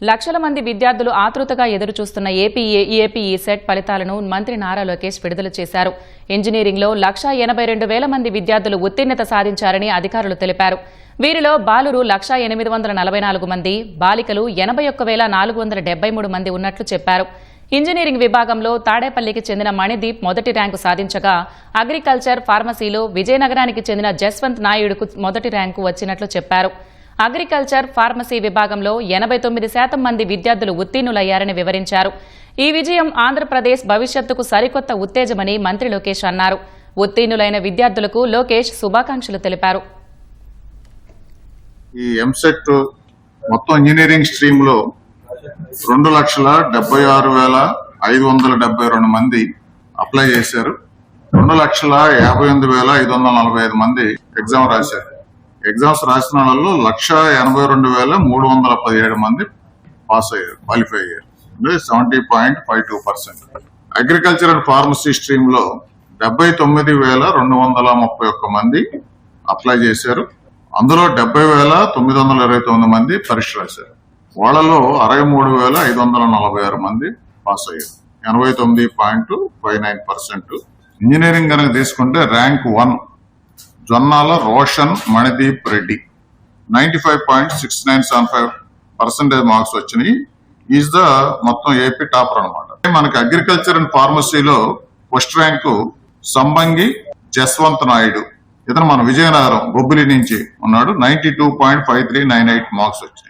లక్షల మంది విద్యార్థులు ఆతృతగా ఎదురుచూస్తున్న ఏపీ సెట్ ఫలితాలను మంత్రి నారా లోకేష్ విడుదల చేశారు. ఇంజనీరింగ్లో 182,000 మంది విద్యార్థులు ఉత్తీర్ణత సాధించారని అధికారులు తెలిపారు. వీరిలో బాలురు 1,844 మంది, బాలికలు 81,473 మంది ఉన్నట్లు చెప్పారు. ఇంజనీరింగ్ విభాగంలో తాడేపల్లికి చెందిన మణిదీప్ మొదటి ర్యాంకు సాధించగా, అగ్రికల్చర్, ఫార్మసీలో విజయనగరానికి చెందిన జస్వంత్ నాయుడుకు మొదటి ర్యాంకు వచ్చినట్లు చెప్పారు. అగ్రికల్చర్, ఫార్మసీ విభాగంలో 89% మంది విద్యార్థులు ఉత్తీర్ణులయ్యారని వివరించారు. ఈ విజయం ఆంధ్రప్రదేశ్ భవిష్యత్తుకు సరికొత్త ఉత్తేజమని మంత్రి లోకేష్ అన్నారు. ఉత్తీర్ణులైన విద్యార్థులకు లోకేష్ శుభాకాంక్షలు తెలిపారు. ఈ ఎంసెట్ మొత్తం ఇంజనీరింగ్ స్ట్రీమ్ లో 2,76,572 మంది అప్లై చేశారు. 2,58,545 మంది ఎగ్జామ్ రాశారు. ఎగ్జామ్స్ రాసిన వాళ్ళలో 1,82,317 మంది పాస్ అయ్యారు, క్వాలిఫై అయ్యారు. అంటే 70.52%. అగ్రికల్చర్ అండ్ ఫార్మసీ స్ట్రీమ్ లో 79,231 మంది అప్లై చేశారు. అందులో 70,929 మంది పరీక్ష రాశారు. వాళ్ళలో 63,546 మంది పాస్ అయ్యారు, 89.59%. ఇంజనీరింగ్ కనుక తీసుకుంటే ర్యాంక్ 1 జొన్నాల రోషన్ మణిదీప్ రెడ్డి 95.6975% మార్క్స్ వచ్చినాయి. ఈజ్ ద మొత్తం ఏపీ టాపర్ అనమాట. మనకి agriculture and ఫార్మసీలో first rank సంబంగి Jaswanth Naidu, ఇతను మన విజయనగరం బొబ్బిలి నుంచి ఉన్నాడు. 92.5398 మార్క్స్ వచ్చినాయి.